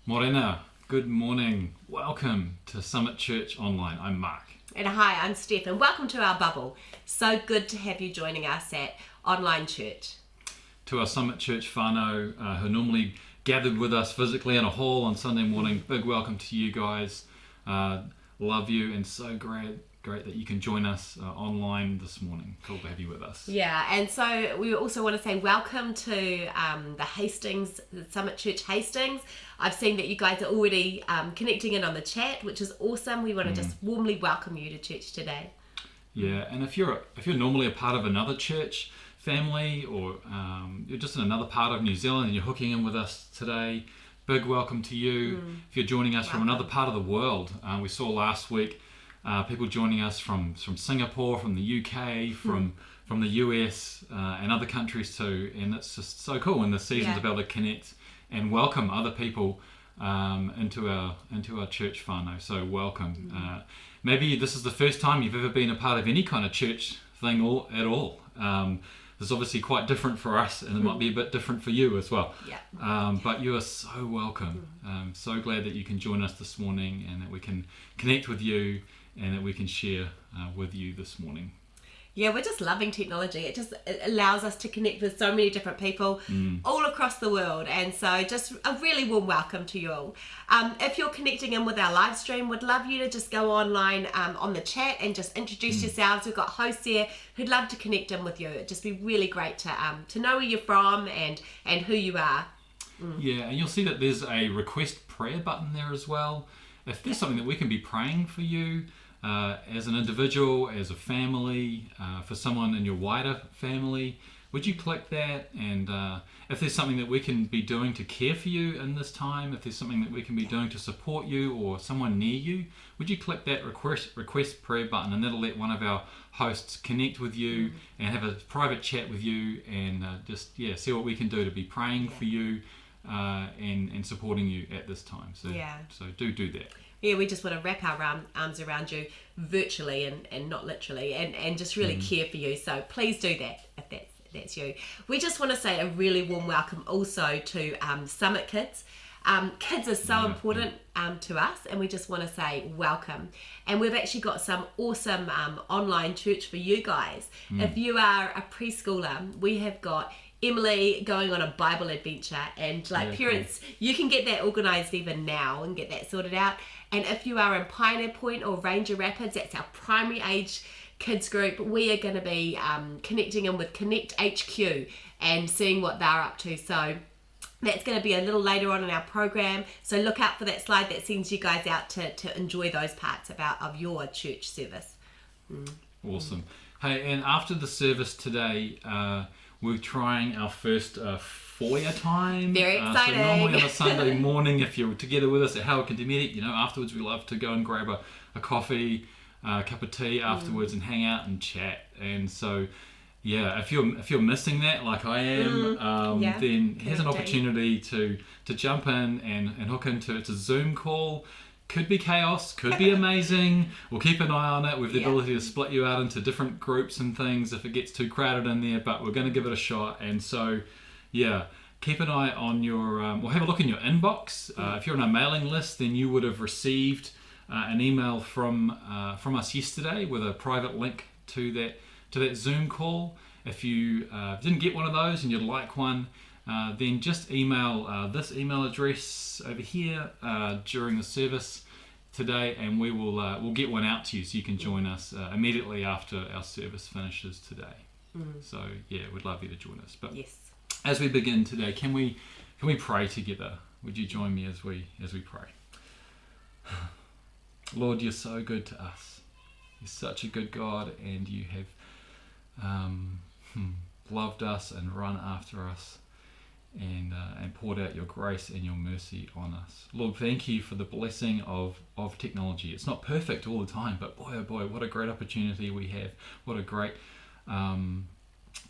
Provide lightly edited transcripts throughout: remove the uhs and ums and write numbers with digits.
Morena, good morning. Welcome to Summit Church Online. I'm Mark. And hi, I'm Steph, and welcome to our bubble. So good to have you joining us at Online Church. To our Summit Church whānau who normally gathered with us physically in a hall on Sunday morning, big welcome to you guys. Love you, and so great that you can join us online this morning. Cool to have you with us. Yeah, and so we also want to say welcome to the Summit Church Hastings. I've seen that you guys are already connecting in on the chat, which is awesome. We want to just warmly welcome you to church today. Yeah, and if you're normally a part of another church family, or you're just in another part of New Zealand and you're hooking in with us today, big welcome to you. If you're joining us from another part of the world, we saw last week people joining us from Singapore, from the UK, from the US, and other countries too, and it's just so cool in this season to be able to connect and welcome other people into our church whānau. So welcome. Maybe this is the first time you've ever been a part of any kind of church thing at all. It's obviously quite different for us, and it might be a bit different for you as well. But you are so welcome. So glad that you can join us this morning, and that we can connect with you, and that we can share with you this morning. Yeah, we're just loving technology. It allows us to connect with so many different people all across the world. And so just a really warm welcome to you all. If you're connecting in with our live stream, we'd love you to just go online on the chat and just introduce yourselves. We've got hosts here who'd love to connect in with you. It'd just be really great to know where you're from and who you are. Yeah, and you'll see that there's a request prayer button there as well. If there's something that we can be praying for you, as an individual, as a family, for someone in your wider family, would you click that? And if there's something that we can be doing to care for you in this time, if there's something that we can be doing to support you or someone near you, would you click that request prayer button, and that'll let one of our hosts connect with you and have a private chat with you, and see what we can do to be praying for you and supporting you at this time. So do that. Yeah, we just want to wrap our arms around you virtually and not literally, and just really care for you. So please do that if that's you. We just want to say a really warm welcome also to Summit Kids. Kids are so important to us, and we just want to say welcome. And we've actually got some awesome online church for you guys. If you are a preschooler, we have got Emily going on a Bible adventure, and parents, you can get that organised even now and get that sorted out. And if you are in Pioneer Point or Ranger Rapids, that's our primary age kids group, we are going to be connecting in with Connect HQ and seeing what they're up to. So that's going to be a little later on in our program. So look out for that slide that sends you guys out to enjoy those parts of your church service. Awesome. Hey, and after the service today, we're trying our first foyer time. Very exciting. So normally on a Sunday morning, if you're together with us at Howard Kindermetic, afterwards we love to go and grab a coffee, a cup of tea afterwards, and hang out and chat. And so, if you're missing that, like I am, then here's an opportunity to jump in and hook into it's a Zoom call. Could be chaos, could be amazing. We'll keep an eye on it. We have the ability to split you out into different groups and things if it gets too crowded in there, but we're going to give it a shot. And so, keep an eye on your, have a look in your inbox. If you're on a mailing list, then you would have received an email from us yesterday with a private link to that Zoom call. If you didn't get one of those and you'd like one, then just email this email address over here during the service today, and we'll get one out to you so you can join us immediately after our service finishes today. So we'd love you to join us. But as we begin today, can we pray together? Would you join me as we pray? Lord, you're so good to us. You're such a good God, and you have loved us and run after us, and poured out your grace and your mercy on us. Lord, thank you for the blessing of technology. It's not perfect all the time, but boy, oh boy, what a great opportunity we have. What a great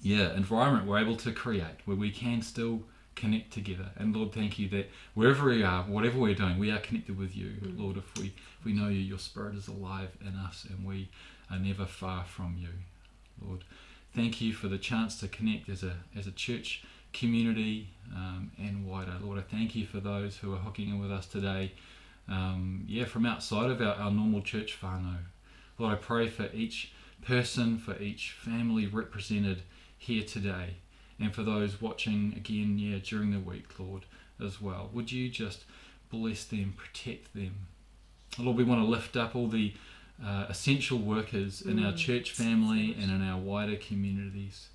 environment we're able to create where we can still connect together. And Lord, thank you that wherever we are, whatever we're doing, we are connected with you. Lord, if we know you, your Spirit is alive in us, and we are never far from you. Lord, thank you for the chance to connect as a church community and wider. Lord, I thank you for those who are hooking in with us today, from outside of our normal church whānau. Lord, I pray for each person, for each family represented here today, and for those watching again, during the week, Lord, as well. Would you just bless them, protect them? Lord, we want to lift up all the essential workers in our church family and in our wider communities.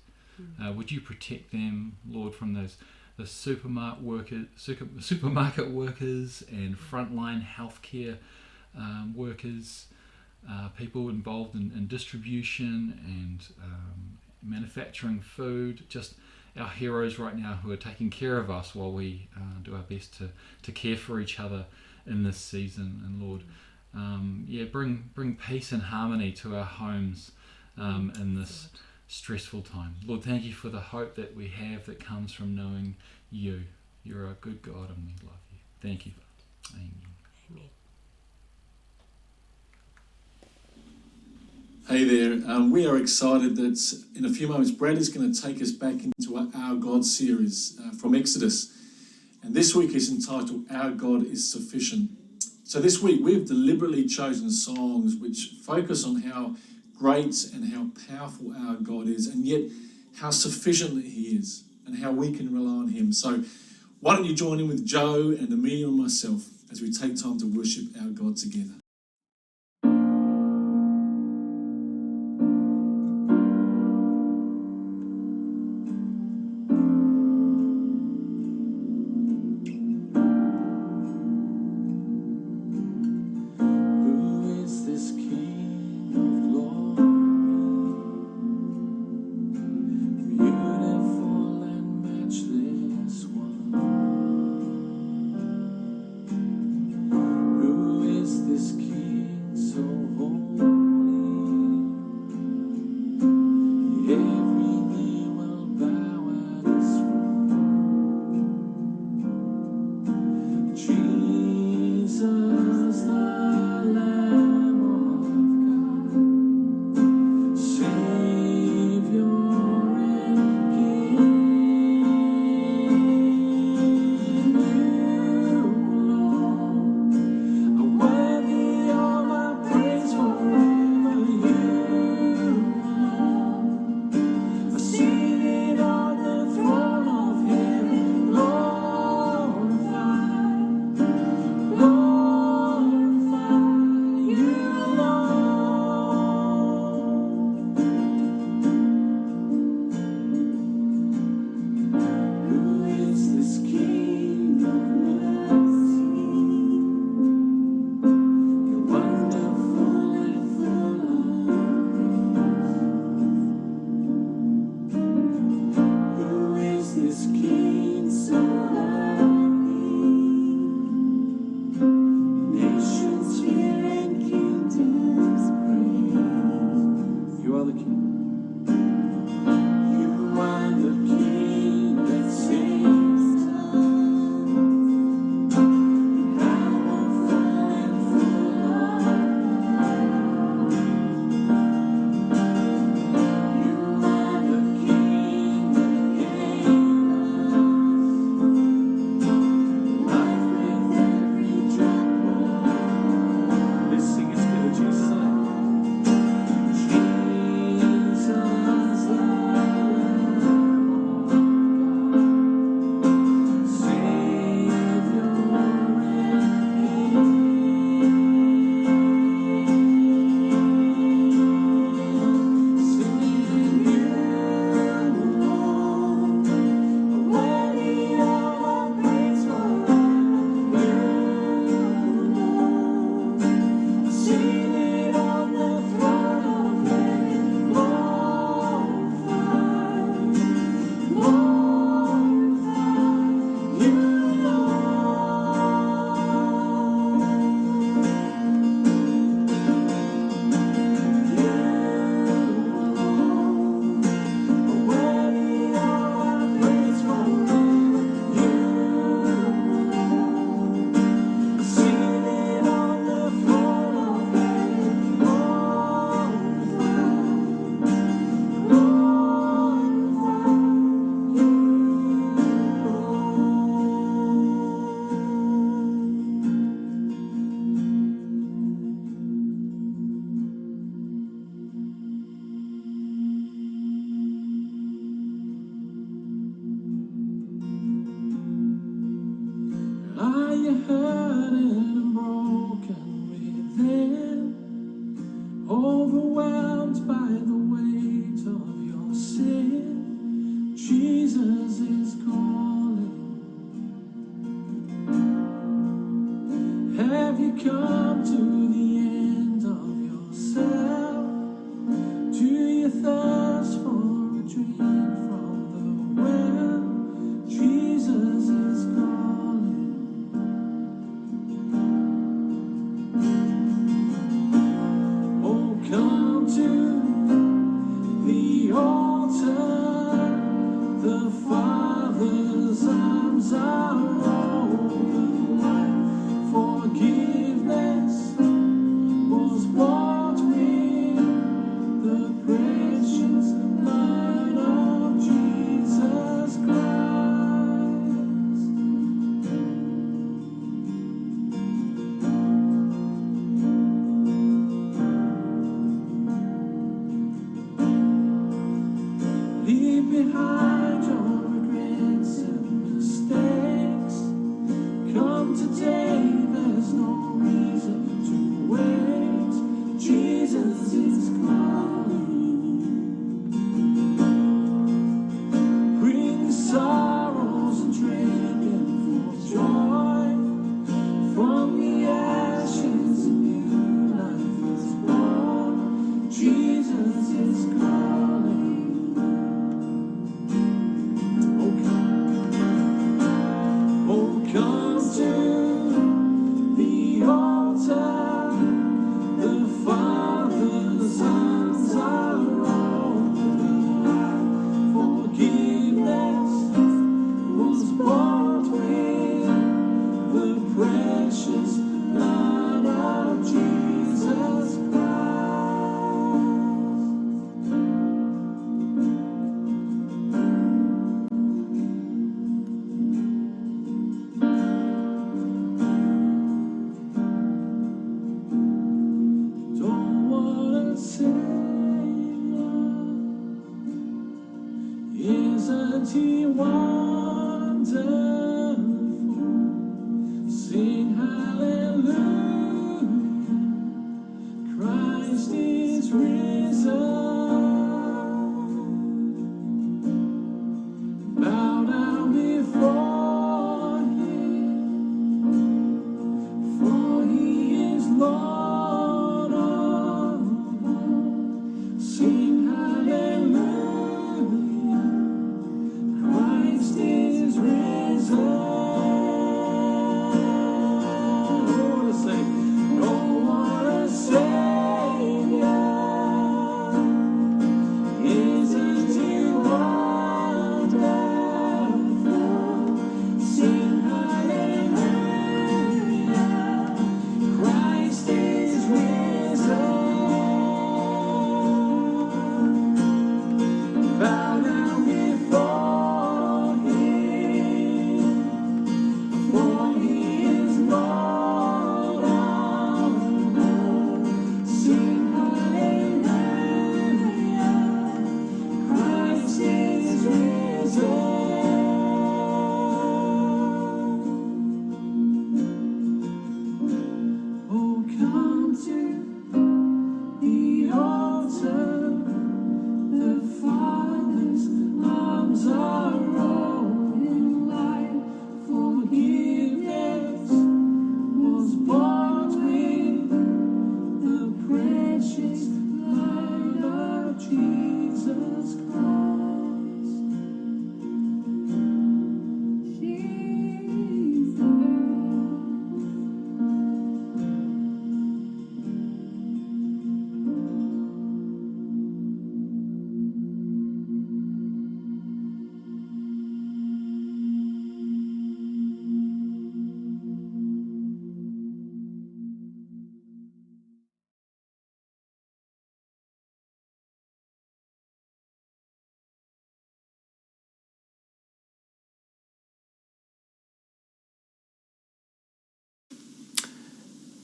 Would you protect them, Lord, from the supermarket workers and frontline healthcare workers, people involved in distribution and manufacturing food, just our heroes right now who are taking care of us while we do our best to care for each other in this season. And Lord, bring peace and harmony to our homes in this stressful time. Lord, thank you for the hope that we have that comes from knowing you. You're a good God and we love you. Thank you. Amen. Amen. Hey there, we are excited that in a few moments Brad is going to take us back into our God series from Exodus. And this week is entitled Our God is Sufficient. So this week we've deliberately chosen songs which focus on how great and how powerful our God is, and yet how sufficient He is and how we can rely on Him. So why don't you join in with Joe and Amelia and myself as we take time to worship our God together. This you're hurting and broken within, overwhelmed by the weight of your sin, Jesus is calling. Have you come to the end of yourself? Do you thirst for a drink from the well? Jesus is calling. Oh, come to the altar. The Father's arms are open wide. Forgiveness was bought with the precious blood of Jesus Christ. Leave behind your regrets and mistakes. Come today, there's no reason to wait. Jesus is calling. Bring sorrows and trade them for joy. From the ashes, a new life is born. Jesus is calling. Oh, come to the altar. The Father's arms are open wide. Forgiveness was bought with the precious blood of Jesus Christ. Don't wanna say isn't he wonderful? Sing hallelujah, Christ is risen. Bow down before him, for he is Lord of all. Sing hallelujah, Christ is risen. Oh, to say, no what a Savior. Isn't he wonderful? Sing hallelujah, Christ is risen. Bow down before him, for he is Lord of all. Sing hallelujah, Christ is risen. Oh, come to the altar. The Father's arms are open wide. Forgiveness was bought with the precious blood of Jesus Christ. Jesus.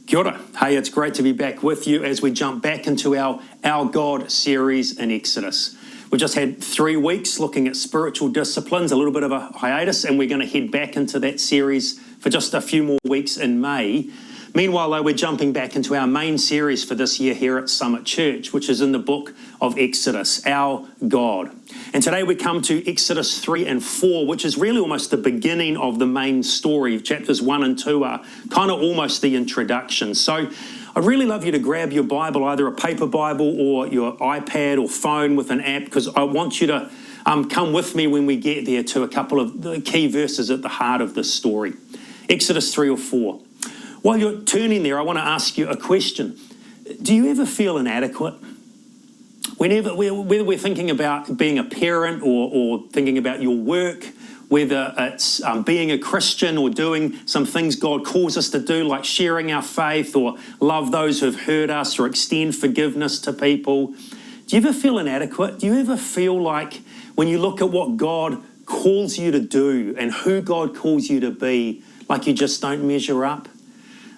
Kia ora. Hey, it's great to be back with you as we jump back into our God series in Exodus. We've just had 3 weeks looking at spiritual disciplines, a little bit of a hiatus, and we're going to head back into that series for just a few more weeks in May. Meanwhile, though, we're jumping back into our main series for this year here at Summit Church, which is in the book of Exodus, Our God. And today we come to Exodus 3 and 4, which is really almost the beginning of the main story. Chapters 1 and 2 are kind of almost the introduction. So I'd really love you to grab your Bible, either a paper Bible or your iPad or phone with an app, because I want you to come with me when we get there to a couple of the key verses at the heart of this story. Exodus 3 or 4. While you're turning there, I want to ask you a question. Do you ever feel inadequate? Whether we're thinking about being a parent or thinking about your work, whether it's being a Christian or doing some things God calls us to do, like sharing our faith or love those who have hurt us or extend forgiveness to people. Do you ever feel inadequate? Do you ever feel like when you look at what God calls you to do and who God calls you to be, like you just don't measure up?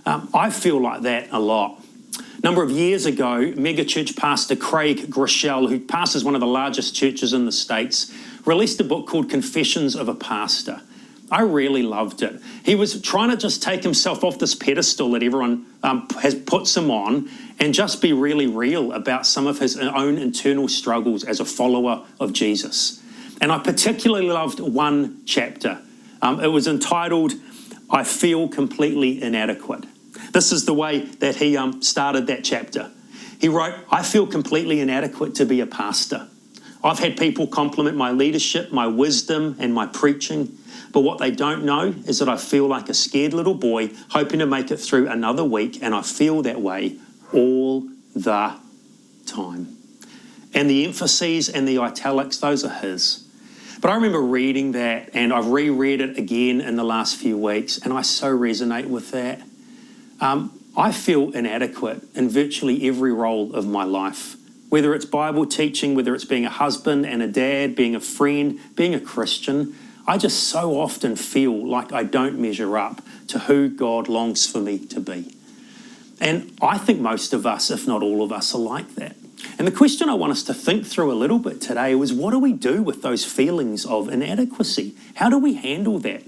I feel like that a lot. A number of years ago, megachurch pastor Craig Groeschel, who pastors one of the largest churches in the States, released a book called Confessions of a Pastor. I really loved it. He was trying to just take himself off this pedestal that everyone has puts him on and just be really real about some of his own internal struggles as a follower of Jesus. And I particularly loved one chapter. It was entitled, I Feel Completely Inadequate. This is the way that he started that chapter. He wrote, I feel completely inadequate to be a pastor. I've had people compliment my leadership, my wisdom, and my preaching, but what they don't know is that I feel like a scared little boy hoping to make it through another week, and I feel that way all the time. And the emphases and the italics, those are his. But I remember reading that, and I've reread it again in the last few weeks, and I so resonate with that. I feel inadequate in virtually every role of my life, whether it's Bible teaching, whether it's being a husband and a dad, being a friend, being a Christian. I just so often feel like I don't measure up to who God longs for me to be. And I think most of us, if not all of us, are like that. And the question I want us to think through a little bit today was, what do we do with those feelings of inadequacy? How do we handle that?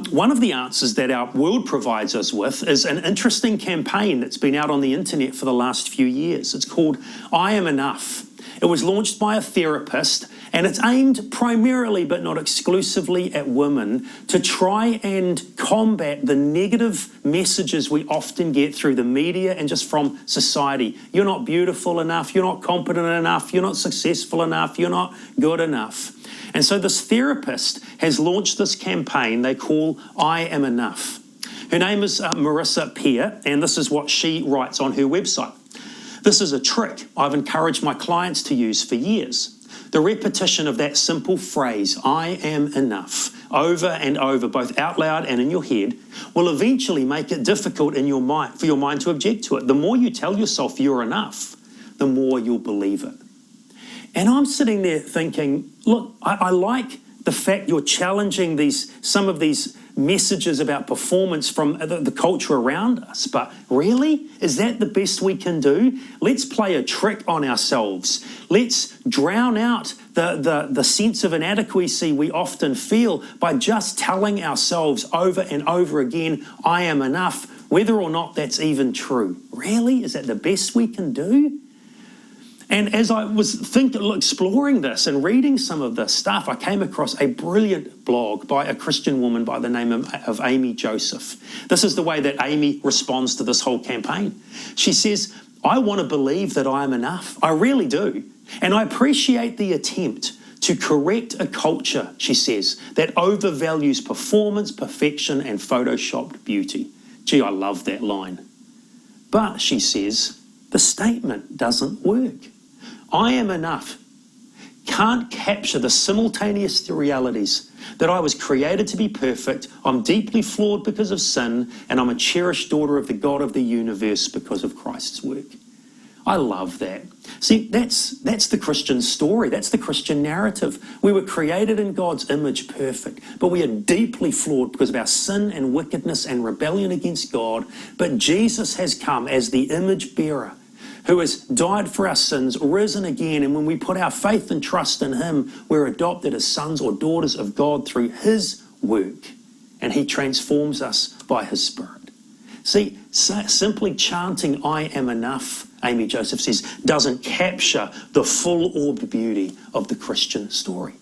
One of the answers that our world provides us with is an interesting campaign that's been out on the internet for the last few years. It's called I Am Enough. It was launched by a therapist, and it's aimed primarily but not exclusively at women to try and combat the negative messages we often get through the media and just from society. You're not beautiful enough, you're not competent enough, you're not successful enough, you're not good enough. And so this therapist has launched this campaign they call I Am Enough. Her name is Marissa Peer, and this is what she writes on her website. This is a trick I've encouraged my clients to use for years. The repetition of that simple phrase, I am enough, over and over, both out loud and in your head, will eventually make it difficult in your mind, for your mind to object to it. The more you tell yourself you're enough, the more you'll believe it. And I'm sitting there thinking, look, I like the fact you're challenging some of these messages about performance from the culture around us. But really, is that the best we can do? Let's play a trick on ourselves. Let's drown out the sense of inadequacy we often feel by just telling ourselves over and over again, I am enough, whether or not that's even true. Really? Is that the best we can do? And as I was exploring this and reading some of this stuff, I came across a brilliant blog by a Christian woman by the name of Amy Joseph. This is the way that Amy responds to this whole campaign. She says, I want to believe that I am enough. I really do. And I appreciate the attempt to correct a culture, she says, that overvalues performance, perfection, and photoshopped beauty. Gee, I love that line. But, she says, the statement doesn't work. I am enough can't capture the simultaneous realities that I was created to be perfect, I'm deeply flawed because of sin, and I'm a cherished daughter of the God of the universe because of Christ's work. I love that. See, that's the Christian story. That's the Christian narrative. We were created in God's image perfect, but we are deeply flawed because of our sin and wickedness and rebellion against God. But Jesus has come as the image bearer who has died for our sins, risen again, and when we put our faith and trust in him, we're adopted as sons or daughters of God through his work. and he transforms us by his Spirit. See, simply chanting, I am enough, Amy Joseph says, doesn't capture the full orbed beauty of the Christian story.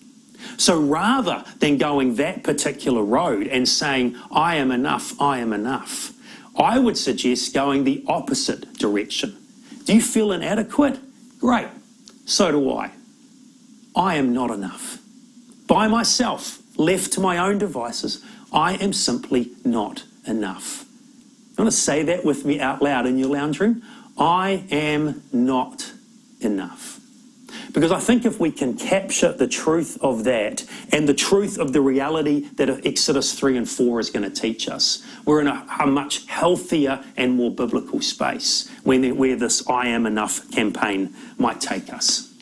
So rather than going that particular road and saying, I am enough, I would suggest going the opposite direction. Do you feel inadequate? Great. So do I. I am not enough. By myself, left to my own devices, I am simply not enough. You want to say that with me out loud in your lounge room? I am not enough. Because I think if we can capture the truth of that and the truth of the reality that Exodus 3 and 4 is going to teach us, we're in a much healthier and more biblical space where this I am enough campaign might take us.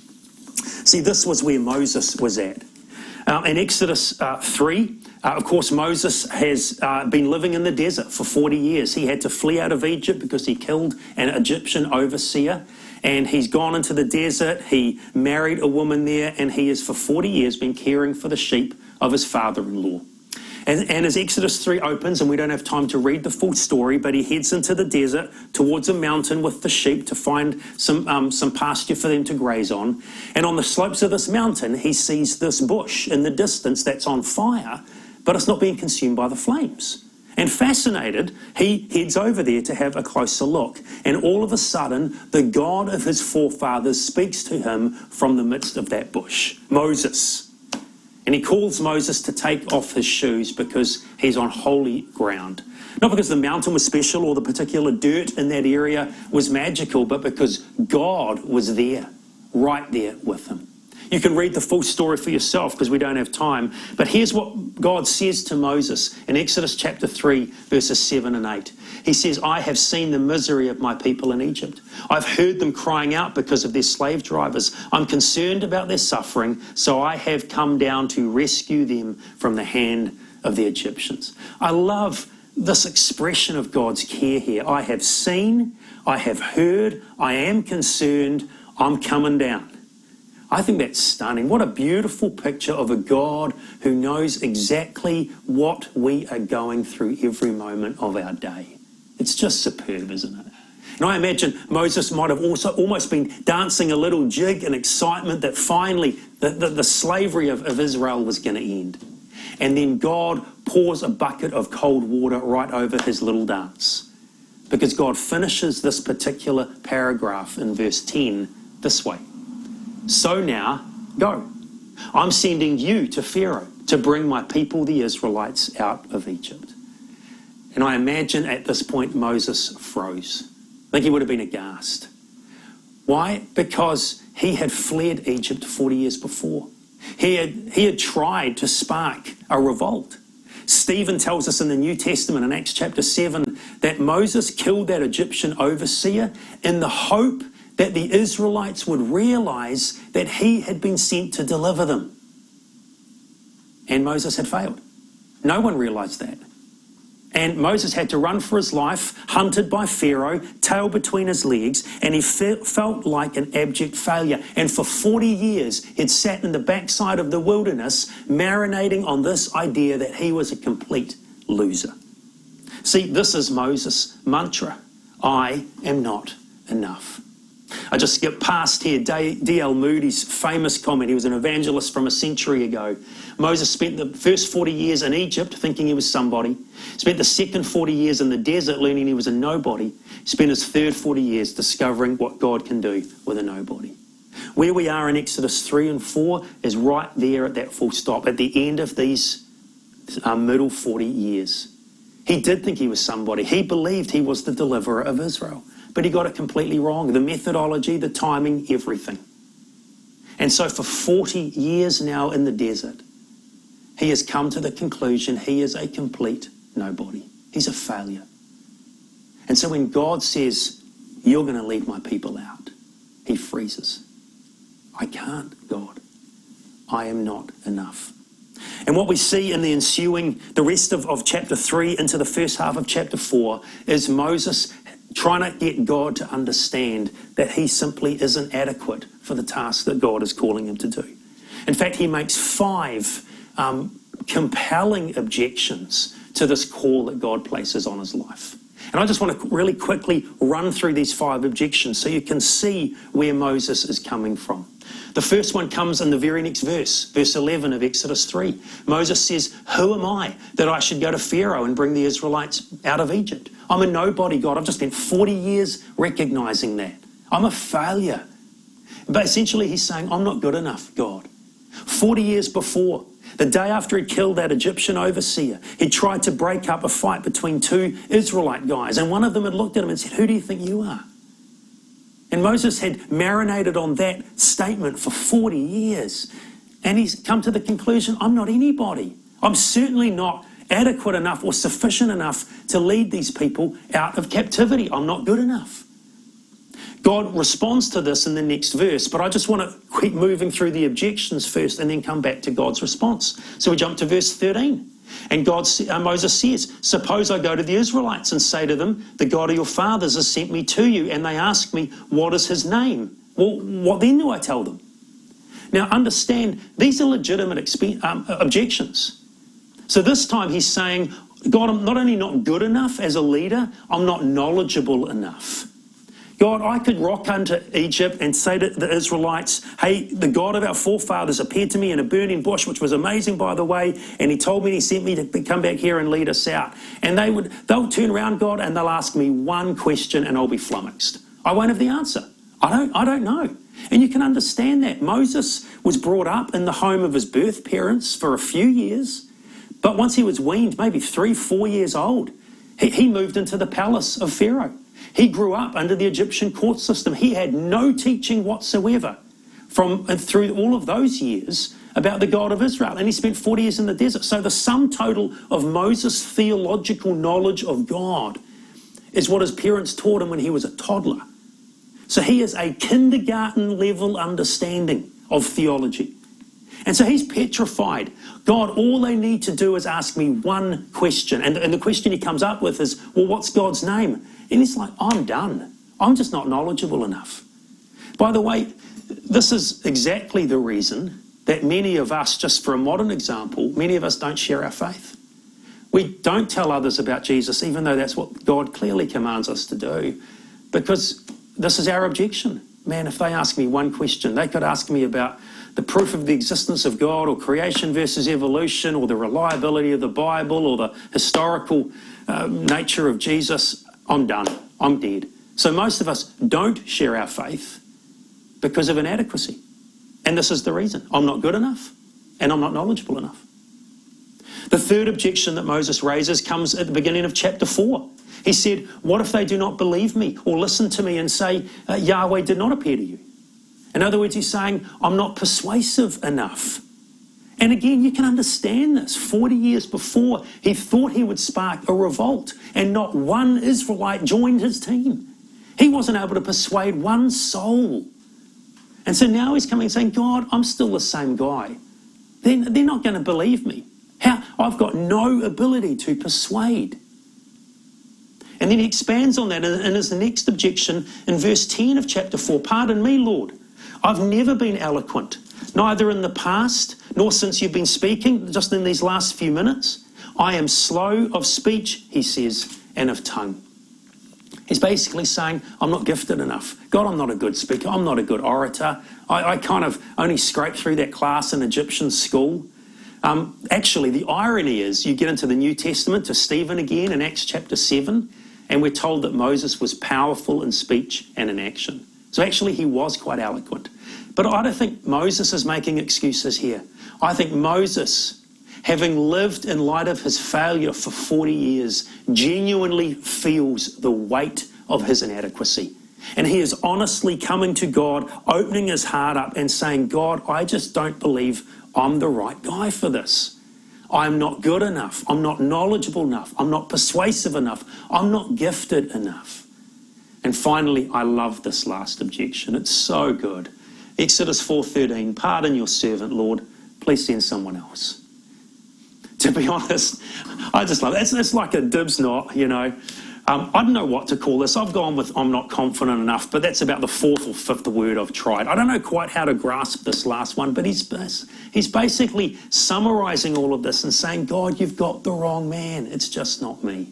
See, this was where Moses was at. In Exodus 3, of course, Moses has been living in the desert for 40 years. He had to flee out of Egypt because he killed an Egyptian overseer. And he's gone into the desert, he married a woman there, and he has for 40 years been caring for the sheep of his father-in-law. And as Exodus 3 opens, and we don't have time to read the full story, but he heads into the desert towards a mountain with the sheep to find some pasture for them to graze on. And on the slopes of this mountain, he sees this bush in the distance that's on fire, but it's not being consumed by the flames. And fascinated, he heads over there to have a closer look. And all of a sudden, the God of his forefathers speaks to him from the midst of that bush, Moses. And he calls Moses to take off his shoes because he's on holy ground. Not because the mountain was special or the particular dirt in that area was magical, but because God was there, right there with him. You can read the full story for yourself because we don't have time. But here's what God says to Moses in Exodus chapter 3, verses 7 and 8. He says, I have seen the misery of my people in Egypt. I've heard them crying out because of their slave drivers. I'm concerned about their suffering, so I have come down to rescue them from the hand of the Egyptians. I love this expression of God's care here. I have seen, I have heard, I am concerned, I'm coming down. I think that's stunning. What a beautiful picture of a God who knows exactly what we are going through every moment of our day. It's just superb, isn't it? And I imagine Moses might have also almost been dancing a little jig in excitement that finally the slavery of Israel was going to end. And then God pours a bucket of cold water right over his little dance. Because God finishes this particular paragraph in verse 10 this way. So now, go. I'm sending you to Pharaoh to bring my people, the Israelites, out of Egypt. And I imagine at this point Moses froze. I think he would have been aghast. Why? Because he had fled Egypt 40 years before. He had tried to spark a revolt. Stephen tells us in the New Testament in Acts chapter 7 that Moses killed that Egyptian overseer in the hope that the Israelites would realize that he had been sent to deliver them. And Moses had failed. No one realized that. And Moses had to run for his life, hunted by Pharaoh, tail between his legs, and he felt like an abject failure. And for 40 years, he'd sat in the backside of the wilderness, marinating on this idea that he was a complete loser. See, this is Moses' mantra. I am not enough. I just skipped past here D.L. Moody's famous comment. He was an evangelist from a century ago. Moses spent the first 40 years in Egypt thinking he was somebody. Spent the second 40 years in the desert learning he was a nobody. Spent his third 40 years discovering what God can do with a nobody. Where we are in Exodus 3 and 4 is right there at that full stop, at the end of these middle 40 years. He did think he was somebody. He believed he was the deliverer of Israel. But he got it completely wrong. The methodology, the timing, everything. And so for 40 years now in the desert, he has come to the conclusion he is a complete nobody. He's a failure. And so when God says, you're going to lead my people out, he freezes. I can't, God. I am not enough. And what we see in the ensuing, the rest of chapter 3 into the first half of chapter 4 is Moses trying to get God to understand that he simply isn't adequate for the task that God is calling him to do. In fact, he makes 5 compelling objections to this call that God places on his life. And I just want to really quickly run through these 5 objections so you can see where Moses is coming from. The first one comes in the very next verse, verse 11 of Exodus 3. Moses says, "Who am I that I should go to Pharaoh and bring the Israelites out of Egypt? I'm a nobody, God. I've just spent 40 years recognizing that. I'm a failure." But essentially he's saying, I'm not good enough, God. 40 years before, the day after he killed that Egyptian overseer, he tried to break up a fight between 2 Israelite guys, and one of them had looked at him and said, "Who do you think you are?" And Moses had marinated on that statement for 40 years. And he's come to the conclusion, I'm not anybody. I'm certainly not adequate enough or sufficient enough to lead these people out of captivity. I'm not good enough. God responds to this in the next verse, but I just want to keep moving through the objections first and then come back to God's response. So we jump to verse 13. And Moses says, "Suppose I go to the Israelites and say to them, the God of your fathers has sent me to you, and they ask me, what is his name? Well, what then do I tell them?" Now understand, these are legitimate objections. So this time he's saying, God, I'm not only not good enough as a leader, I'm not knowledgeable enough. God, I could rock into Egypt and say to the Israelites, "Hey, the God of our forefathers appeared to me in a burning bush," which was amazing, by the way, and he told me he sent me to come back here and lead us out. And they'll turn around, God, and they'll ask me one question and I'll be flummoxed. I won't have the answer. I don't know. And you can understand that. Moses was brought up in the home of his birth parents for a few years, but once he was weaned, maybe 3-4 years old, he moved into the palace of Pharaoh. He grew up under the Egyptian court system. He had no teaching whatsoever through all of those years about the God of Israel. And he spent 40 years in the desert. So the sum total of Moses' theological knowledge of God is what his parents taught him when he was a toddler. So he has a kindergarten level understanding of theology. And so he's petrified. God, all they need to do is ask me one question. And the question he comes up with is, well, what's God's name? And he's like, I'm done. I'm just not knowledgeable enough. By the way, this is exactly the reason that many of us, just for a modern example, many of us don't share our faith. We don't tell others about Jesus, even though that's what God clearly commands us to do, because this is our objection. Man, if they ask me one question, they could ask me about the proof of the existence of God, or creation versus evolution, or the reliability of the Bible, or the historical nature of Jesus. I'm done. I'm dead. So most of us don't share our faith because of inadequacy. And this is the reason. I'm not good enough and I'm not knowledgeable enough. The third objection that Moses raises comes at the beginning of chapter 4. He said, what if they do not believe me or listen to me and say, Yahweh did not appear to you? In other words, he's saying, I'm not persuasive enough. And again, you can understand this. 40 years before, he thought he would spark a revolt, and not one Israelite joined his team. He wasn't able to persuade one soul. And so now he's coming and saying, God, I'm still the same guy. They're not going to believe me. I've got no ability to persuade. And then he expands on that in his next objection in verse 10 of chapter 4. Pardon me, Lord. I've never been eloquent, neither in the past nor since you've been speaking, just in these last few minutes. I am slow of speech, he says, and of tongue. He's basically saying, I'm not gifted enough. God, I'm not a good speaker. I'm not a good orator. I kind of only scraped through that class in Egyptian school. Actually, the irony is you get into the New Testament to Stephen again in Acts chapter 7, and we're told that Moses was powerful in speech and in action. So actually he was quite eloquent. But I don't think Moses is making excuses here. I think Moses, having lived in light of his failure for 40 years, genuinely feels the weight of his inadequacy. And he is honestly coming to God, opening his heart up and saying, God, I just don't believe I'm the right guy for this. I'm not good enough. I'm not knowledgeable enough. I'm not persuasive enough. I'm not gifted enough. And finally, I love this last objection. It's so good. Exodus 4:13, pardon your servant, Lord. Please send someone else. To be honest, I just love it. It's like a dibs knot, you know. I don't know what to call this. I've gone with I'm not confident enough, but that's about the fourth or fifth word I've tried. I don't know quite how to grasp this last one, but he's basically summarising all of this and saying, God, you've got the wrong man. It's just not me.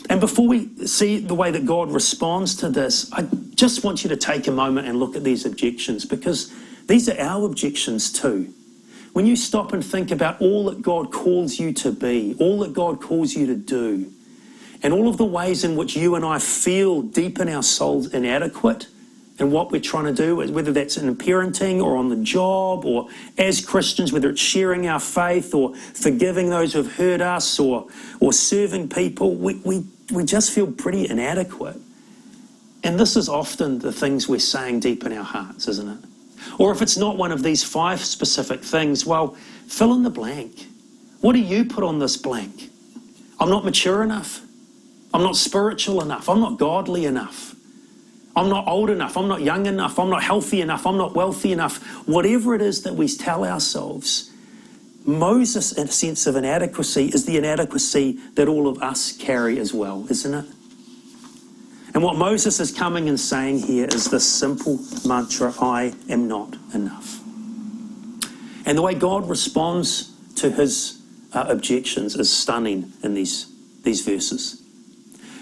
And before we see the way that God responds to this, I just want you to take a moment and look at these objections, because these are our objections too. When you stop and think about all that God calls you to be, all that God calls you to do, and all of the ways in which you and I feel deep in our souls inadequate in what we're trying to do, whether that's in parenting or on the job or as Christians, whether it's sharing our faith or forgiving those who have hurt us or serving people, we just feel pretty inadequate. And this is often the things we're saying deep in our hearts, isn't it? Or if it's not one of these 5 specific things, well, fill in the blank. What do you put on this blank? I'm not mature enough. I'm not spiritual enough. I'm not godly enough. I'm not old enough. I'm not young enough. I'm not healthy enough. I'm not wealthy enough. Whatever it is that we tell ourselves, Moses, in a sense of inadequacy, is the inadequacy that all of us carry as well, isn't it? And what Moses is coming and saying here is this simple mantra, I am not enough. And the way God responds to his objections is stunning in these verses.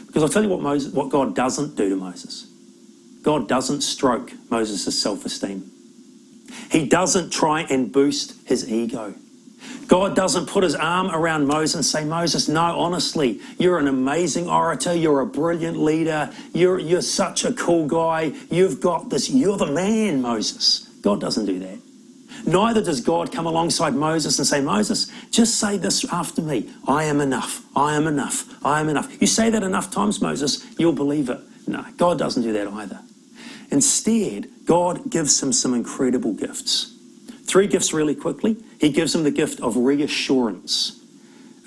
Because I'll tell you what God doesn't do to Moses. God doesn't stroke Moses' self-esteem. He doesn't try and boost his ego. God doesn't put his arm around Moses and say, Moses, no, honestly, you're an amazing orator, you're a brilliant leader, you're such a cool guy, you've got this, you're the man, Moses. God doesn't do that. Neither does God come alongside Moses and say, Moses, just say this after me. I am enough. I am enough. I am enough. You say that enough times, Moses, you'll believe it. No, God doesn't do that either. Instead, God gives him some incredible gifts. 3 gifts really quickly. He gives him the gift of reassurance.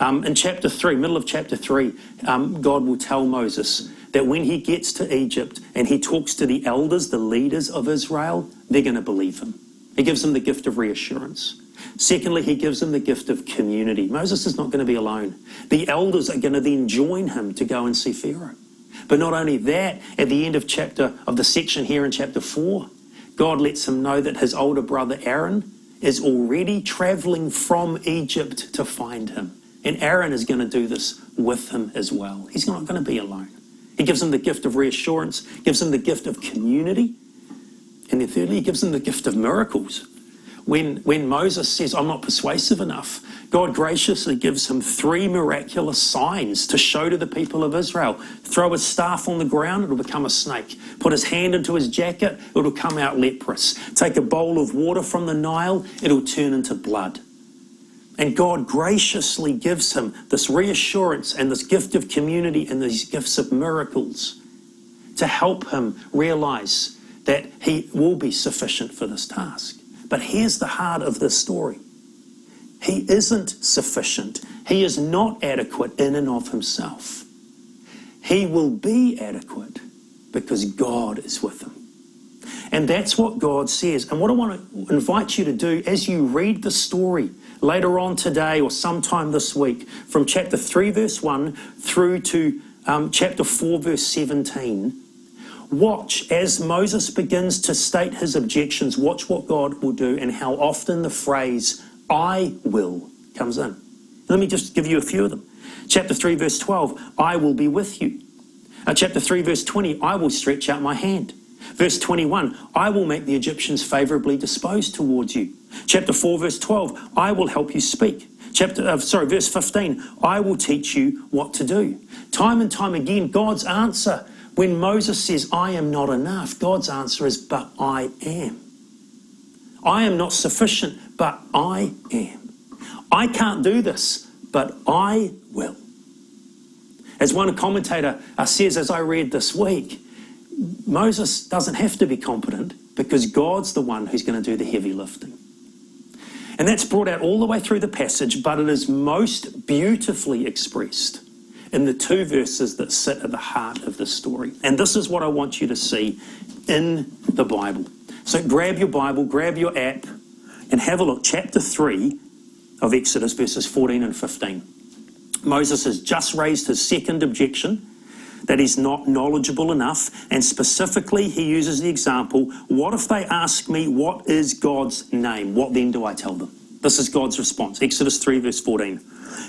In chapter 3, middle of chapter 3, God will tell Moses that when he gets to Egypt and he talks to the elders, the leaders of Israel, they're going to believe him. He gives them the gift of reassurance. Secondly, he gives them the gift of community. Moses is not going to be alone. The elders are going to then join him to go and see Pharaoh. But not only that, at the end of the section here in chapter 4, God lets him know that his older brother Aaron is already traveling from Egypt to find him. And Aaron is going to do this with him as well. He's not going to be alone. He gives him the gift of reassurance, gives him the gift of community, and then thirdly, he gives them the gift of miracles. When Moses says, I'm not persuasive enough, God graciously gives him 3 miraculous signs to show to the people of Israel. Throw his staff on the ground, it'll become a snake. Put his hand into his jacket, it'll come out leprous. Take a bowl of water from the Nile, it'll turn into blood. And God graciously gives him this reassurance and this gift of community and these gifts of miracles to help him realize that he will be sufficient for this task. But here's the heart of this story. He isn't sufficient. He is not adequate in and of himself. He will be adequate because God is with him. And that's what God says. And what I want to invite you to do as you read the story later on today or sometime this week, from chapter 3 verse 1 through to chapter 4 verse 17, watch as Moses begins to state his objections, watch what God will do and how often the phrase, I will, comes in. Let me just give you a few of them. Chapter 3 verse 12, I will be with you. Chapter 3 verse 20, I will stretch out my hand. Verse 21, I will make the Egyptians favourably disposed towards you. Chapter 4 verse 12, I will help you speak. Verse 15, I will teach you what to do. Time and time again, God's answer, when Moses says, I am not enough, God's answer is, but I am. I am not sufficient, but I am. I can't do this, but I will. As one commentator says, as I read this week, Moses doesn't have to be competent because God's the one who's going to do the heavy lifting. And that's brought out all the way through the passage, but it is most beautifully expressed in the 2 verses that sit at the heart of the story. And this is what I want you to see in the Bible. So grab your Bible, grab your app, and have a look. Chapter 3 of Exodus, verses 14 and 15. Moses has just raised his second objection that he's not knowledgeable enough. And specifically, he uses the example, what if they ask me, what is God's name? What then do I tell them? This is God's response. Exodus 3 verse 14.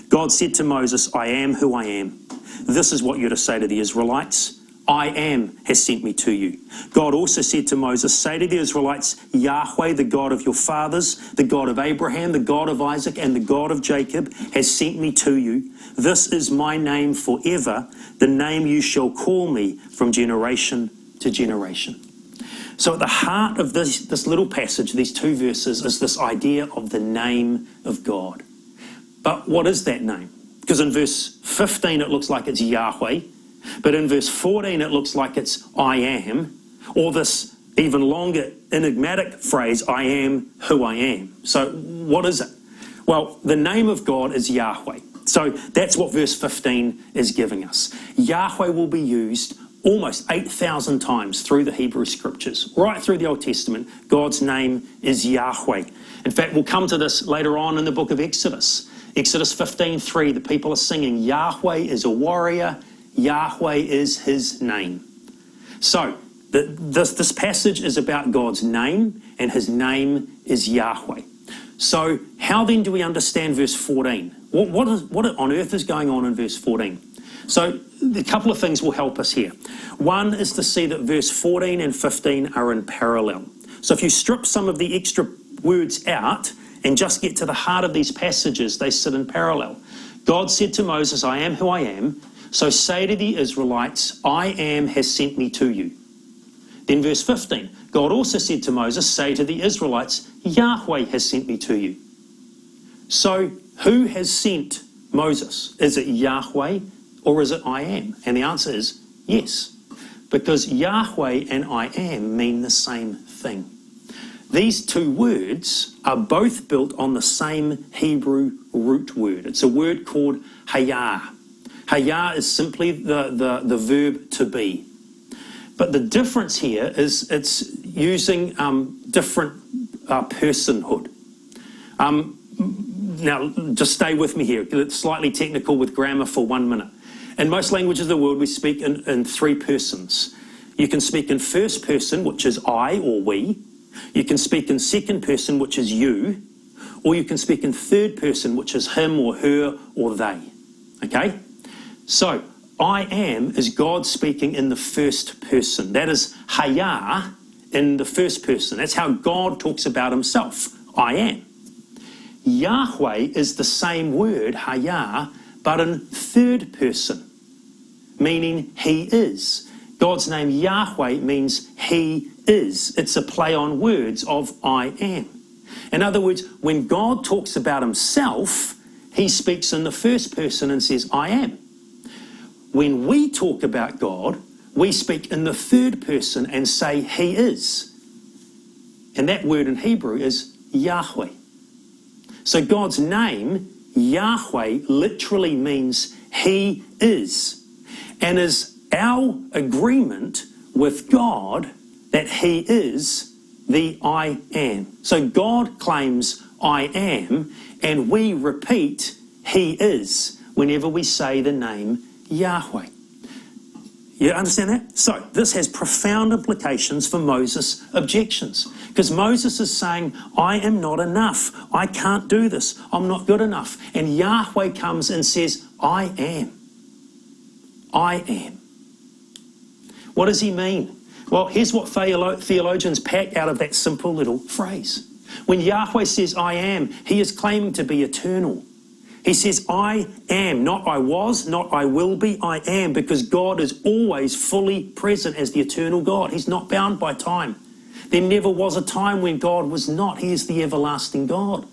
God said to Moses, I am who I am. This is what you're to say to the Israelites. I am has sent me to you. God also said to Moses, say to the Israelites, Yahweh, the God of your fathers, the God of Abraham, the God of Isaac, and the God of Jacob, has sent me to you. This is my name forever, the name you shall call me from generation to generation. So at the heart of this little passage, these two verses, is this idea of the name of God. But what is that name? Because in verse 15 it looks like it's Yahweh, but in verse 14 it looks like it's I am, or this even longer enigmatic phrase, I am who I am. So what is it? Well, the name of God is Yahweh. So that's what verse 15 is giving us. Yahweh will be used almost 8,000 times through the Hebrew Scriptures. Right through the Old Testament, God's name is Yahweh. In fact, we'll come to this later on in the book of Exodus. Exodus 15:3, the people are singing, Yahweh is a warrior, Yahweh is his name. So, this passage is about God's name, and his name is Yahweh. So, how then do we understand verse 14? What on earth is going on in verse 14? So, a couple of things will help us here. One is to see that verse 14 and 15 are in parallel. So, if you strip some of the extra words out and just get to the heart of these passages, they sit in parallel. God said to Moses, I am who I am, so say to the Israelites, I am has sent me to you. Then verse 15, God also said to Moses, say to the Israelites, Yahweh has sent me to you. So who has sent Moses? Is it Yahweh or is it I am? And the answer is yes, because Yahweh and I am mean the same thing. These two words are both built on the same Hebrew root word. It's a word called hayah. Hayah is simply the verb to be. But the difference here is it's using different personhood. Now, just stay with me here. It's slightly technical with grammar for 1 minute. In most languages of the world, we speak in three persons. You can speak in first person, which is I or we. You can speak in second person, which is you. Or you can speak in third person, which is him or her or they. Okay? So, I am is God speaking in the first person. That is hayah in the first person. That's how God talks about himself. I am. Yahweh is the same word, hayah, but in third person, meaning he is. God's name Yahweh means he is. It's a play on words of I am. In other words, when God talks about himself, he speaks in the first person and says, I am. When we talk about God, we speak in the third person and say he is. And that word in Hebrew is Yahweh. So God's name, Yahweh, literally means he is, and is our agreement with God that he is the I am. So God claims I am, and we repeat he is whenever we say the name Yahweh. You understand that? So this has profound implications for Moses' objections, because Moses is saying, I am not enough. I can't do this. I'm not good enough. And Yahweh comes and says, I am. I am. What does he mean? Well, here's what theologians pack out of that simple little phrase. When Yahweh says, I am, he is claiming to be eternal. He says, I am, not I was, not I will be, I am, because God is always fully present as the eternal God. He's not bound by time. There never was a time when God was not. He is the everlasting God.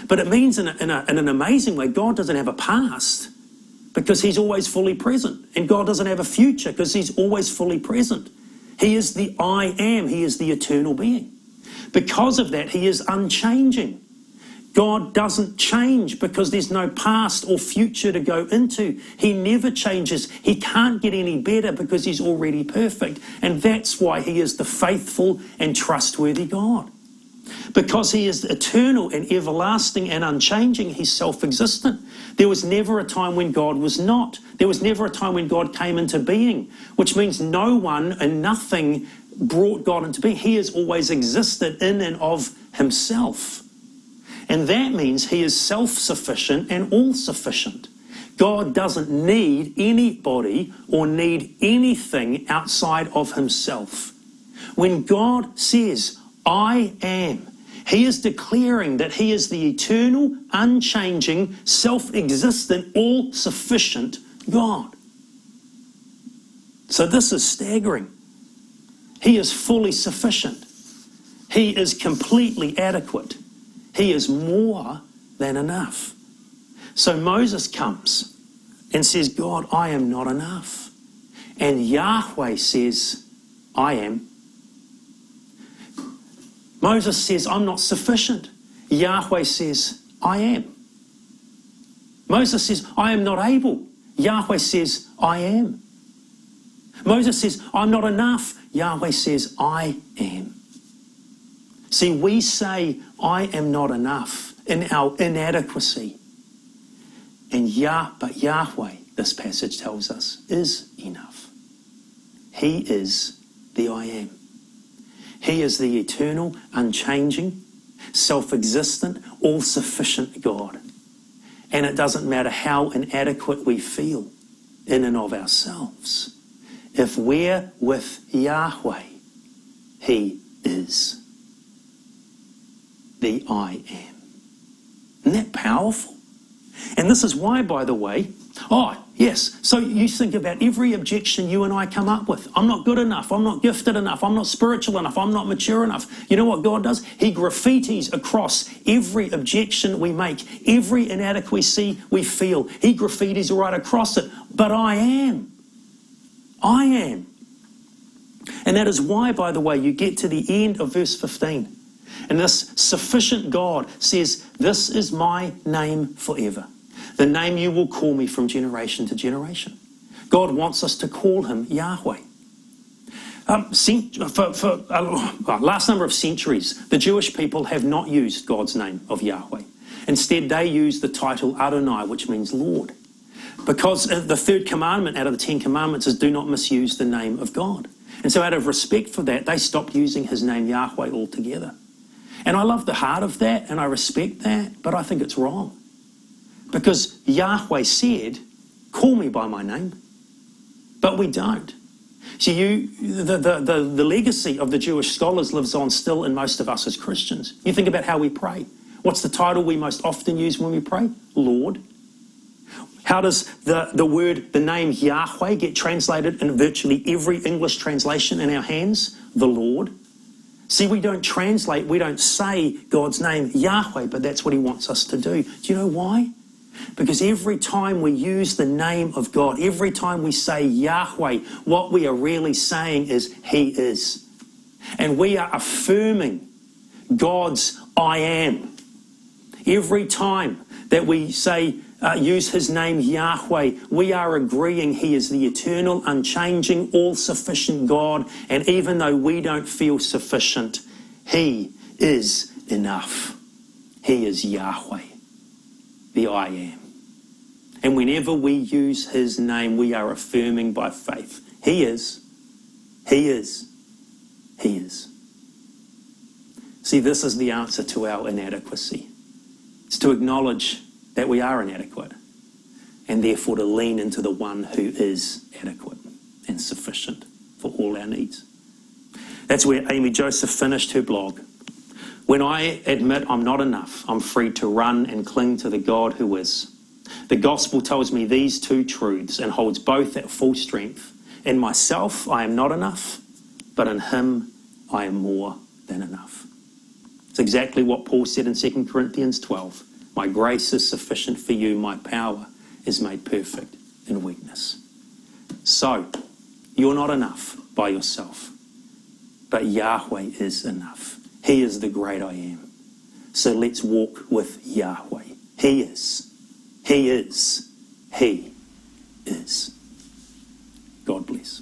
But it means in an amazing way, God doesn't have a past because he's always fully present. And God doesn't have a future because he's always fully present. He is the I am. He is the eternal being. Because of that, he is unchanging. God doesn't change because there's no past or future to go into. He never changes. He can't get any better because he's already perfect. And that's why he is the faithful and trustworthy God. Because he is eternal and everlasting and unchanging, he's self-existent. There was never a time when God was not. There was never a time when God came into being, which means no one and nothing brought God into being. He has always existed in and of himself. And that means he is self-sufficient and all-sufficient. God doesn't need anybody or need anything outside of himself. When God says, I am, he is declaring that he is the eternal, unchanging, self-existent, all-sufficient God. So this is staggering. He is fully sufficient. He is completely adequate. He is more than enough. So Moses comes and says, God, I am not enough. And Yahweh says, I am. Moses says, I'm not sufficient. Yahweh says, I am. Moses says, I am not able. Yahweh says, I am. Moses says, I'm not enough. Yahweh says, I am. See, we say, I am not enough in our inadequacy. But Yahweh, this passage tells us, is enough. He is the I am. He is the eternal, unchanging, self-existent, all-sufficient God. And it doesn't matter how inadequate we feel in and of ourselves. If we're with Yahweh, he is the I am. Isn't that powerful? And this is why, by the way, yes, so you think about every objection you and I come up with. I'm not good enough. I'm not gifted enough. I'm not spiritual enough. I'm not mature enough. You know what God does? He graffitis across every objection we make, every inadequacy we feel. He graffitis right across it. But I am. I am. And that is why, by the way, you get to the end of verse 15. And this sufficient God says, this is my name forever. The name you will call me from generation to generation. God wants us to call him Yahweh. For last number of centuries, the Jewish people have not used God's name of Yahweh. Instead, they use the title Adonai, which means Lord. Because the third commandment out of the 10 commandments is do not misuse the name of God. And so out of respect for that, they stopped using his name Yahweh altogether. And I love the heart of that, and I respect that, but I think it's wrong. Because Yahweh said, call me by my name. But we don't. See, the legacy of the Jewish scholars lives on still in most of us as Christians. You think about how we pray. What's the title we most often use when we pray? Lord. How does the name Yahweh get translated in virtually every English translation in our hands? The Lord. See, we don't translate, we don't say God's name Yahweh, but that's what he wants us to do. Do you know why? Because every time we use the name of God, every time we say Yahweh, what we are really saying is he is. And we are affirming God's I am. Every time that we say, use his name Yahweh, we are agreeing he is the eternal, unchanging, all-sufficient God. And even though we don't feel sufficient, he is enough. He is Yahweh, the I am. And whenever we use his name, we are affirming by faith. He is. He is. He is. See, this is the answer to our inadequacy. It's to acknowledge that we are inadequate, and therefore to lean into the one who is adequate and sufficient for all our needs. That's where Amy Joseph finished her blog. When I admit I'm not enough, I'm free to run and cling to the God who is. The gospel tells me these two truths and holds both at full strength. In myself, I am not enough, but in him, I am more than enough. It's exactly what Paul said in 2 Corinthians 12. My grace is sufficient for you. My power is made perfect in weakness. So, you're not enough by yourself, but Yahweh is enough. He is the great I am. So let's walk with Yahweh. He is. He is. He is. God bless.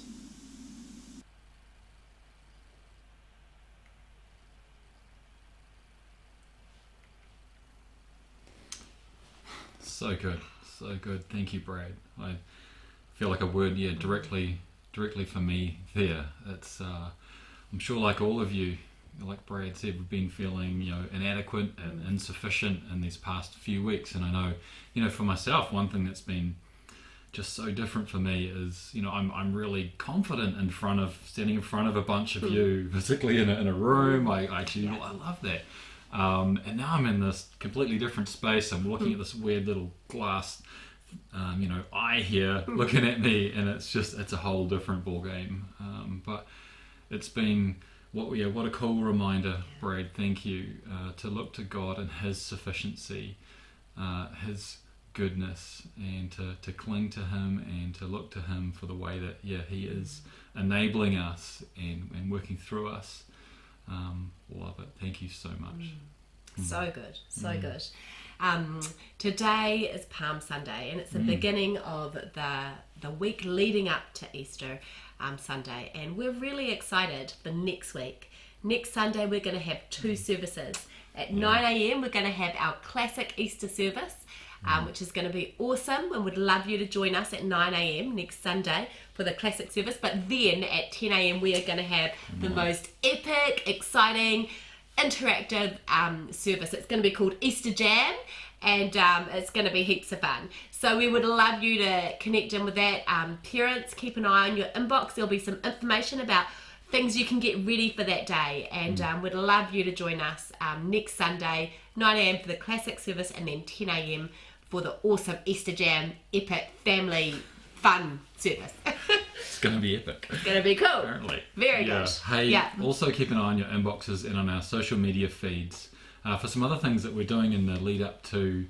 so good, so good. Thank you, Brad. I feel like a word, directly for me there. It's I'm sure, like all of you, like Brad said, we've been feeling inadequate and insufficient in these past few weeks. And I know, for myself, one thing that's been just so different for me is, I'm really confident standing in front of a bunch of you, particularly in a room. I love that. And now I'm in this completely different space. I'm looking at this weird little glass, eye here looking at me, and it's a whole different ball game. But it's been what a cool reminder, Brad. Thank you, to look to God and His sufficiency, His goodness, and to cling to Him and to look to Him for the way that He is enabling us and working through us. Love it. Thank you so much. So good. Today is Palm Sunday, and it's the beginning of the week leading up to Easter Sunday, and we're really excited for next week. Next Sunday we're going to have 2 services. At 9 a.m. we're going to have our classic Easter service, which is going to be awesome, and would love you to join us at 9 a.m. next Sunday for the classic service. But then at 10 a.m. we are going to have the most epic, exciting, interactive service. It's going to be called Easter Jam, and it's going to be heaps of fun. So we would love you to connect in with that. Parents, keep an eye on your inbox. There'll be some information about things you can get ready for that day, and we'd love you to join us next Sunday, 9 a.m. for the classic service, and then 10 a.m. for the awesome Easter Jam epic family fun service. It's going to be epic. It's going to be cool. Apparently. Very good. Hey, also keep an eye on your inboxes and on our social media feeds for some other things that we're doing in the lead up to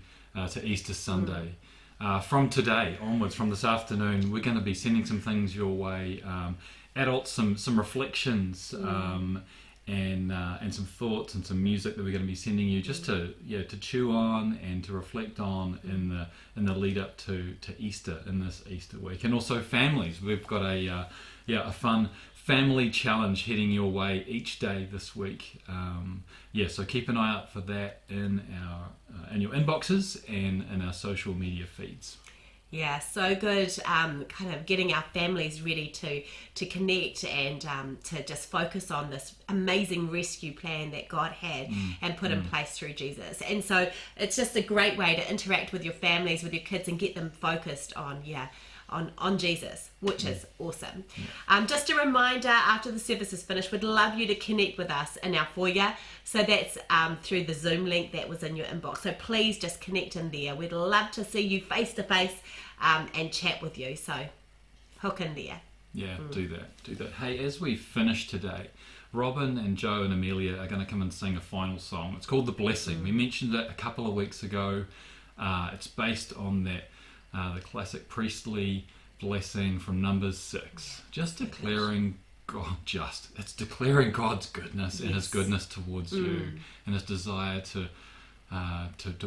Easter Sunday. From today onwards, from this afternoon, we're going to be sending some things your way. Adults, some reflections and some thoughts and some music that we're going to be sending you just to chew on and to reflect on in the lead up to Easter, in this Easter week. And also families, we've got a fun family challenge heading your way each day this week. So keep an eye out for that in your inboxes and in our social media feeds. Yeah, so good. Kind of getting our families ready to connect and to just focus on this amazing rescue plan that God had and put in place through Jesus. And so it's just a great way to interact with your families, with your kids, and get them focused on Jesus, which is awesome. Just a reminder, after the service is finished, we'd love you to connect with us in our foyer. So that's through the Zoom link that was in your inbox. So please just connect in there. We'd love to see you face to face and chat with you. So hook in there. Yeah, do that. Hey, as we finish today, Robin and Joe and Amelia are going to come and sing a final song. It's called The Blessing. We mentioned it a couple of weeks ago. It's based on that the classic priestly blessing from Numbers 6, just declaring it's declaring God's goodness and His goodness towards you, and His desire to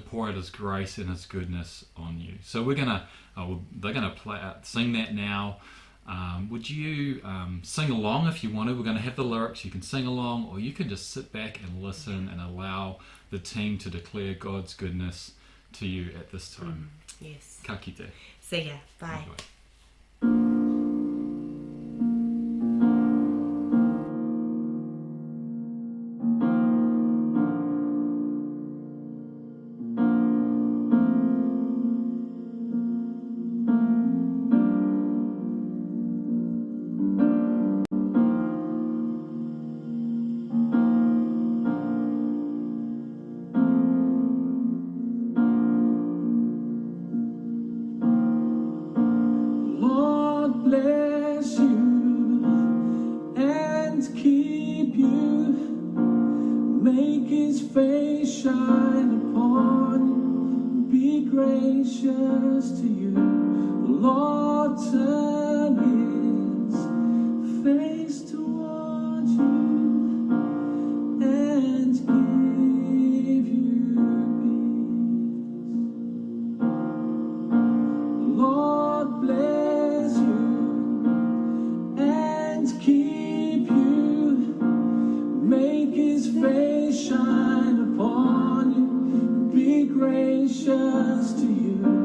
pour out His grace and His goodness on you. So they're gonna sing that now. Would you sing along if you want to? We're going to have the lyrics. You can sing along, or you can just sit back and listen and allow the team to declare God's goodness to you at this time. Yes. Ka kite. See ya. Bye. Enjoy. Bless you and keep you, make His face shine upon you, be gracious to you. The Lord turn His face toward you and give you peace. The Lord bless and keep you, make His face shine upon you, be gracious to you.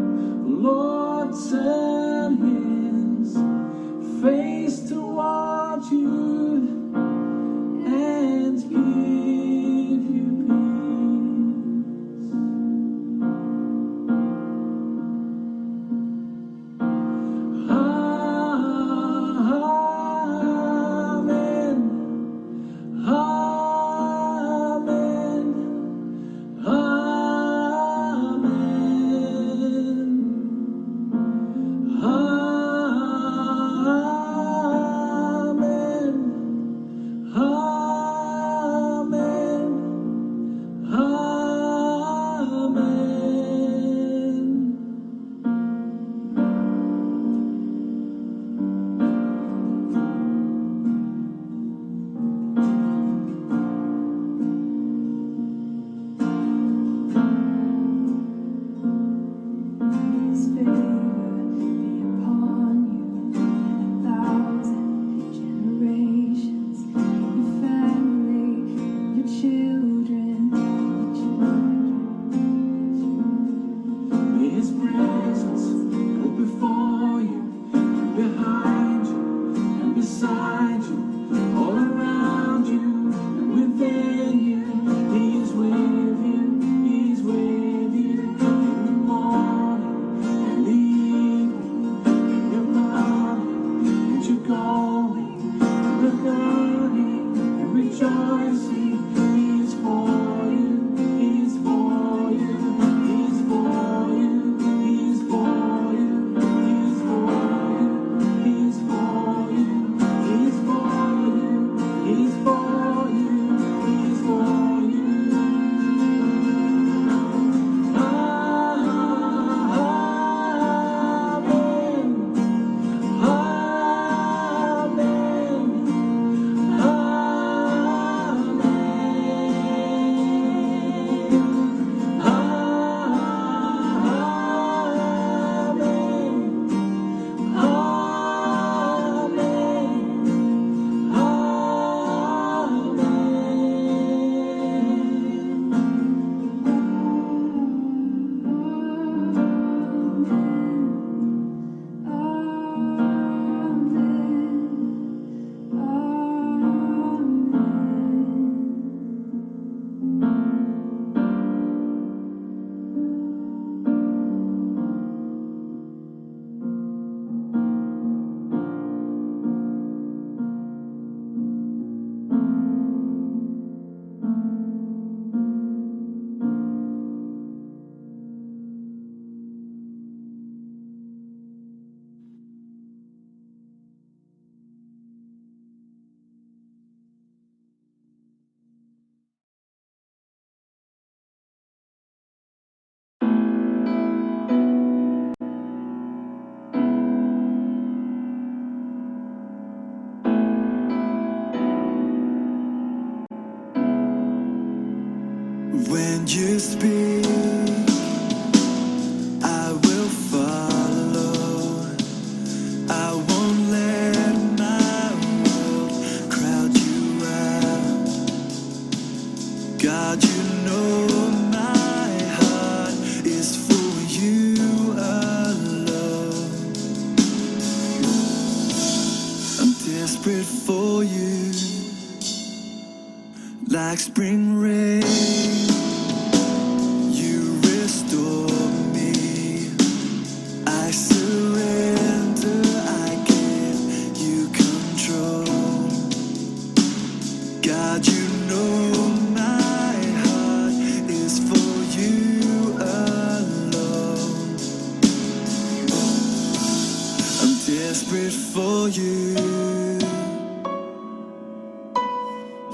you speak, I will follow. I won't let my world crowd you out. God, you know my heart is for you alone. I'm desperate for you, like spring rain. You restore me. I surrender, I give you control. God, you know my heart is for you alone. I'm desperate for you.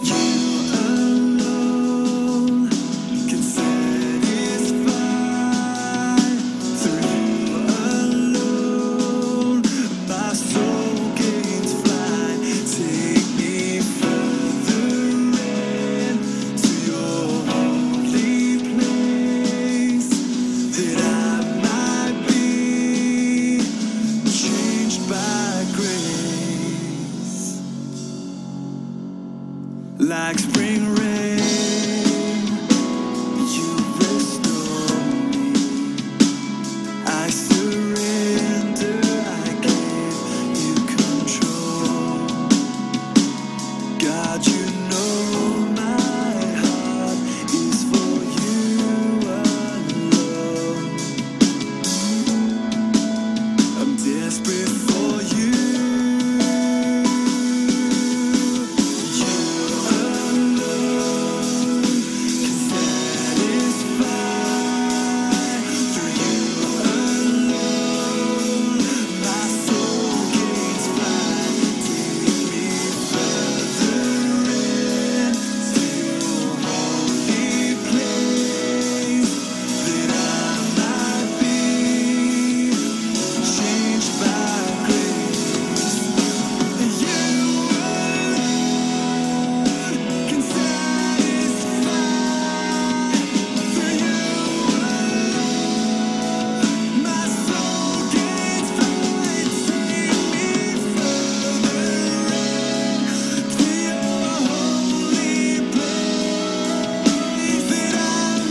You alone can satisfy. Through you alone, my soul gains flight. Take me further into your holy place, that I might be changed by grace. Like spring rain, you restore me. I surrender, I give you control. God, you know my heart is for you alone. I'm desperate for you. You alone can satisfy. Through you alone, my soul gains flight. Take me further into your holy place, that I might be changed by grace. You alone can satisfy. Through you alone, my soul gains flight. Take me further into your holy place, that I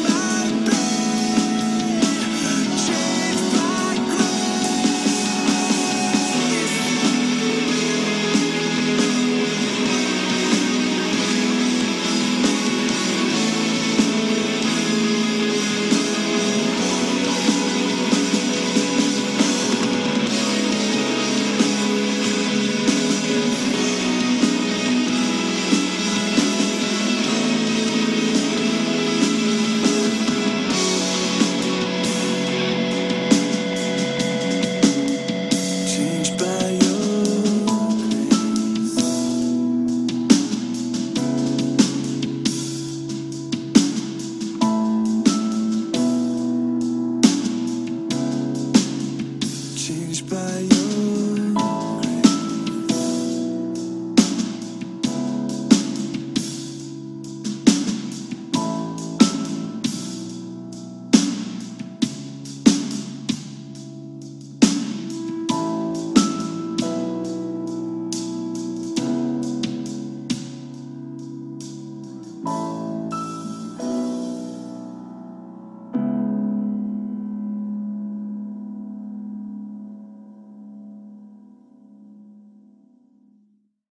might be changed by changed by your grace. Changed by your